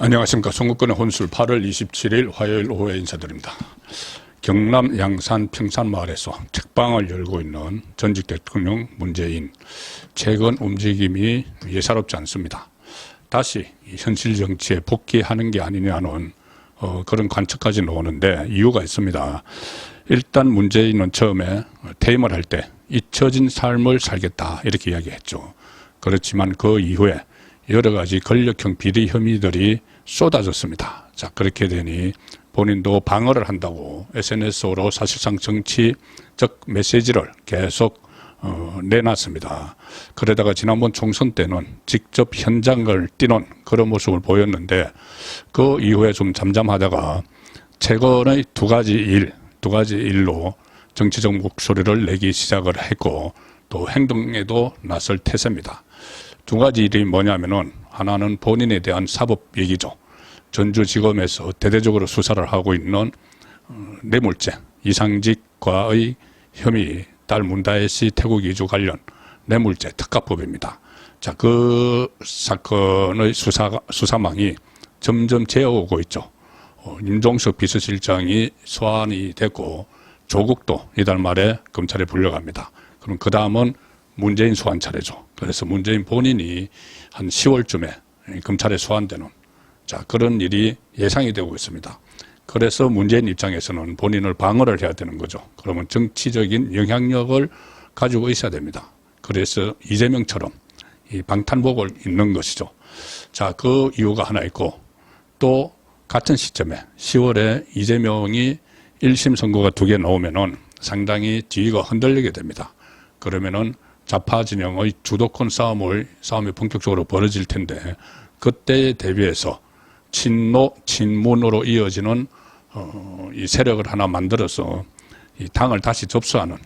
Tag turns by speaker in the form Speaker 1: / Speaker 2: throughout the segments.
Speaker 1: 안녕하십니까. 송국권의 혼술 8월 27일 화요일 오후에 인사드립니다. 경남 양산 평산마을에서 책방을 열고 있는 전직 대통령 문재인, 최근 움직임이 예사롭지 않습니다. 다시 현실 정치에 복귀하는 게 아니냐는 그런 관측까지 나오는데 이유가 있습니다. 일단 문재인은 처음에 퇴임을 할 때 잊혀진 삶을 살겠다 이렇게 이야기했죠. 그렇지만 그 이후에 여러 가지 권력형 비리 혐의들이 쏟아졌습니다. 자, 그렇게 되니 본인도 방어를 한다고 SNS로 사실상 정치적 메시지를 계속 내놨습니다. 그러다가 지난번 총선 때는 직접 현장을 뛰는 그런 모습을 보였는데 그 이후에 좀 잠잠하다가 최근의 두 가지 일로 정치적 목소리를 내기 시작을 했고 또 행동에도 나설 태세입니다. 두 가지 일이 뭐냐면은 하나는 본인에 대한 사법 얘기죠. 전주지검에서 대대적으로 수사를 하고 있는 뇌물죄, 이상직과의 혐의, 딸 문다혜 씨 태국 이주 관련 뇌물죄 특가법입니다. 자, 그 사건의 수사망이 점점 재어오고 있죠. 임종석 비서실장이 소환이 됐고 조국도 이달 말에 검찰에 불려갑니다. 그럼 그 다음은 문재인 소환 차례죠. 그래서 문재인 본인이 한 10월쯤에 검찰에 소환되는 그런 일이 예상이 되고 있습니다. 그래서 문재인 입장에서는 본인을 방어를 해야 되는 거죠. 그러면 정치적인 영향력을 가지고 있어야 됩니다. 그래서 이재명처럼 이 방탄복을 입는 것이죠. 자, 그 이유가 하나 있고 또 같은 시점에 10월에 이재명이 1심 선고가 2개 나오면은 상당히 지위가 흔들리게 됩니다. 그러면은 좌파 진영의 주도권 싸움이 본격적으로 벌어질 텐데 그때에 대비해서 친문으로 이어지는 이 세력을 하나 만들어서 이 당을 다시 접수하는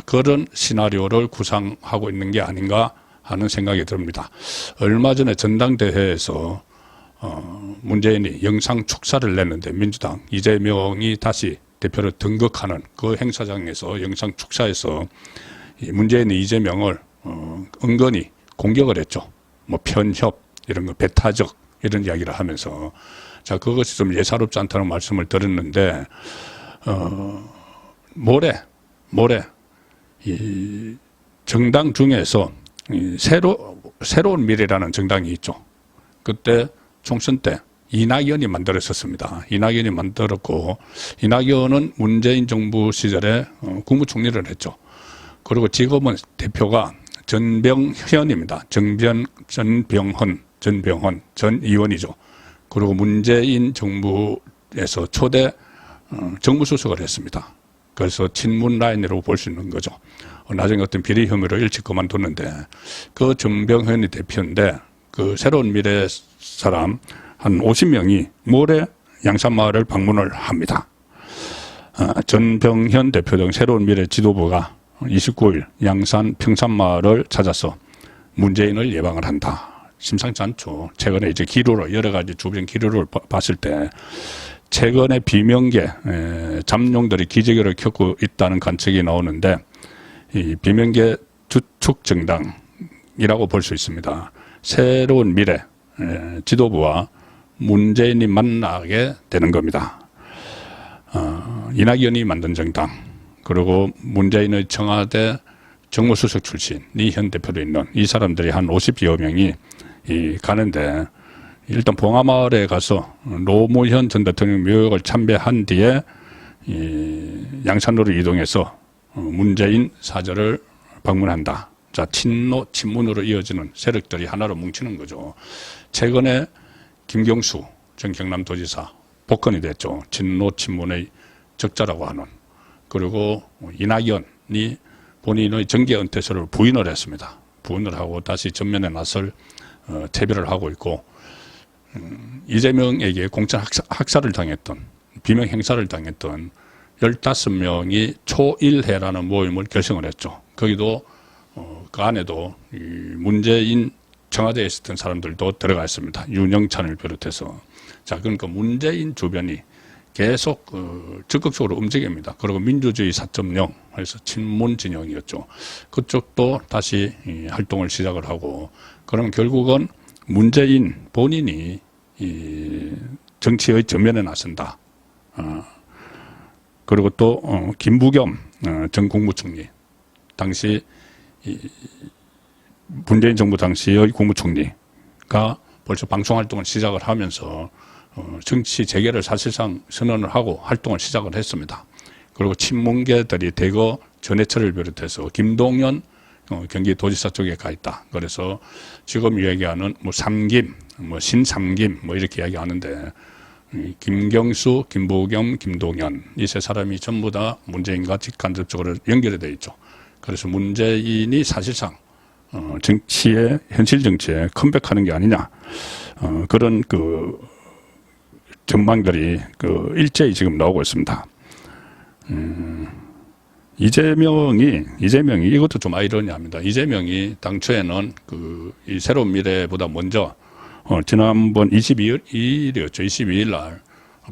Speaker 1: 그런 시나리오를 구상하고 있는 게 아닌가 하는 생각이 듭니다. 얼마 전에 전당대회에서 문재인이 영상 축사를 냈는데 민주당 이재명이 다시 대표로 등극하는 그 행사장에서 영상 축사에서 문재인이 이재명을 은근히 공격을 했죠. 뭐 편협 이런 거 배타적 이런 이야기를 하면서 그것이 좀 예사롭지 않다는 말씀을 드렸는데 모레 이 정당 중에서 새로운 미래라는 정당이 있죠. 그때 총선 때 이낙연이 만들었었습니다. 이낙연이 만들었고 이낙연은 문재인 정부 시절에 국무총리를 했죠. 그리고 지금은 대표가 전병현입니다. 전병헌 전 의원이죠. 그리고 문재인 정부에서 초대 정무수석을 했습니다. 그래서 친문 라인으로 볼 수 있는 거죠. 나중에 어떤 비리 혐의로 일찍 그만뒀는데 그 전병현이 대표인데 그 새로운 미래 사람 한 50명이 모레 양산마을을 방문을 합니다. 전병현 대표 등 새로운 미래 지도부가 29일 양산 평산마을을 찾아서 문재인을 예방을 한다. 심상치 않죠. 최근에 이제 기류로 여러 가지 주변 기류를 봤을 때 최근에 비명계 잠룡들이 기저귀를 켜고 있다는 관측이 나오는데 이 비명계 주축 정당이라고 볼 수 있습니다. 새로운 미래 지도부와 문재인이 만나게 되는 겁니다. 이낙연이 만든 정당 그리고 문재인의 청와대 정무수석 출신 이현 대표도 있는 이 사람들이 한 50여 명이 가는데 일단 봉하마을에 가서 노무현 전 대통령 묘역을 참배한 뒤에 양산으로 이동해서 문재인 사저를 방문한다. 자, 친문으로 이어지는 세력들이 하나로 뭉치는 거죠. 최근에 김경수 전 경남도지사 복권이 됐죠. 친문의 적자라고 하는. 그리고 이낙연이 본인의 정계 은퇴서를 부인을 했습니다. 부인을 하고 다시 전면에 나설 퇴비를 하고 있고 이재명에게 공천 학살을 당했던 비명 행사를 당했던 15명이 초일회라는 모임을 결성을 했죠. 거기도 그 안에도 문재인 청와대에 있었던 사람들도 들어가 있습니다. 윤영찬을 비롯해서. 자, 그러니까 문재인 주변이 계속 적극적으로 움직입니다. 그리고 민주주의 4.0 해서 친문 진영이었죠. 그쪽도 다시 활동을 시작을 하고 그럼 결국은 문재인 본인이 이 정치의 전면에 나선다. 그리고 또 김부겸 전 국무총리, 당시 문재인 정부 당시의 국무총리가 벌써 방송활동을 시작을 하면서 정치 재개를 사실상 선언을 하고 활동을 시작을 했습니다. 그리고 친문계들이 대거 전해철을 비롯해서 김동연 경기도지사 쪽에 가 있다. 그래서 지금 이야기하는 뭐 삼김, 뭐 신삼김 뭐 이렇게 이야기하는데, 김경수, 김부겸, 김동연 이 세 사람이 전부 다 문재인과 직간접적으로 연결이 되어 있죠. 그래서 문재인이 사실상 정치에, 현실 정치에 컴백하는 게 아니냐, 그런 그 전망들이 일제히 지금 나오고 있습니다. 이재명이 이것도 좀 아이러니합니다. 이재명이 당초에는 이 새로운 미래보다 먼저 지난번 22일이었죠. 22일 날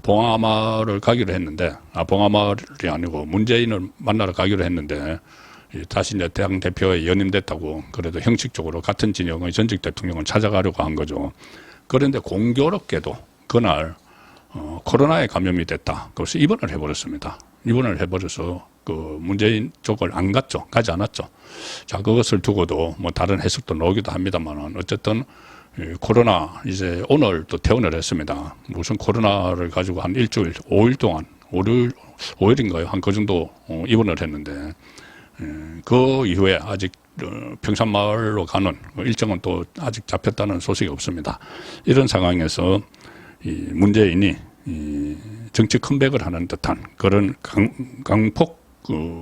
Speaker 1: 봉하마를 가기로 했는데, 봉하마이 아니고 문재인을 만나러 가기로 했는데, 다시 이제 당 대표에 연임됐다고, 그래도 형식적으로 같은 진영의 전직 대통령을 찾아가려고 한 거죠. 그런데 공교롭게도 그날 코로나에 감염이 됐다. 그래서 입원을 해버렸습니다. 입원을 해버려서 문재인 쪽을 안 갔죠. 가지 않았죠. 자, 그것을 두고도 뭐 다른 해석도 나오기도 합니다만, 어쨌든 코로나 이제 오늘 또 퇴원을 했습니다. 무슨 코로나를 가지고 한 일주일, 5일 동안, 5일인가요? 한 그 정도 입원을 했는데, 그 이후에 아직 평산마을로 가는 일정은 또 아직 잡혔다는 소식이 없습니다. 이런 상황에서 문재인이 정치 컴백을 하는 듯한 그런 강폭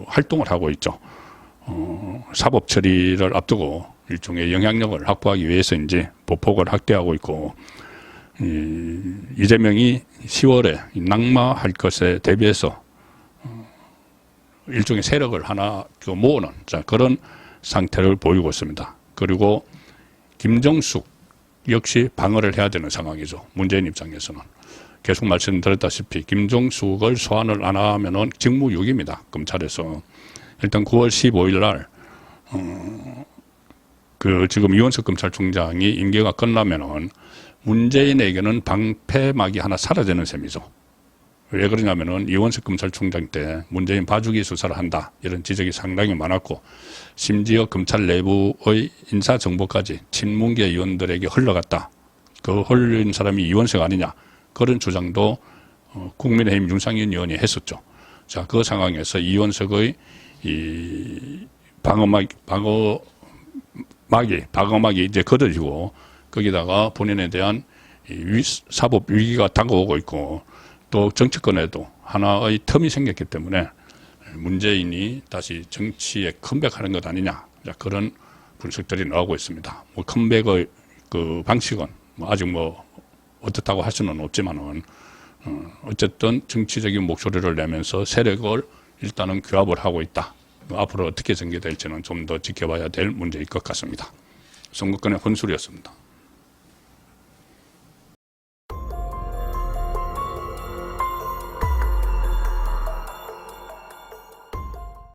Speaker 1: 활동을 하고 있죠. 사법 처리를 앞두고 일종의 영향력을 확보하기 위해서인지 보폭을 확대하고 있고, 이재명이 10월에 낙마할 것에 대비해서 일종의 세력을 하나 모으는 그런 상태를 보이고 있습니다. 그리고 김정숙 역시 방어를 해야 되는 상황이죠. 문재인 입장에서는. 계속 말씀드렸다시피 김정숙을 소환을 안 하면은 직무유기입니다. 검찰에서. 일단 9월 15일 날 지금 이원석 검찰총장이 임기가 끝나면은 문재인에게는 방패막이 하나 사라지는 셈이죠. 왜 그러냐면은 이원석 검찰총장 때 문재인 봐주기 수사를 한다, 이런 지적이 상당히 많았고, 심지어 검찰 내부의 인사정보까지 친문계 의원들에게 흘러갔다. 그 흘린 사람이 이원석 아니냐, 그런 주장도 국민의힘 윤상현 의원이 했었죠. 자, 그 상황에서 이원석의 이 방어막이 이제 걷어지고, 거기다가 본인에 대한 사법 위기가 다가오고 있고, 또 정치권에도 하나의 틈이 생겼기 때문에 문재인이 다시 정치에 컴백하는 것 아니냐, 그런 분석들이 나오고 있습니다. 뭐 컴백의 그 방식은 아직 뭐 어떻다고 할 수는 없지만은, 어쨌든 정치적인 목소리를 내면서 세력을 일단은 규합을 하고 있다. 앞으로 어떻게 전개될지는 좀 더 지켜봐야 될 문제일 것 같습니다. 선거권의 혼술이었습니다.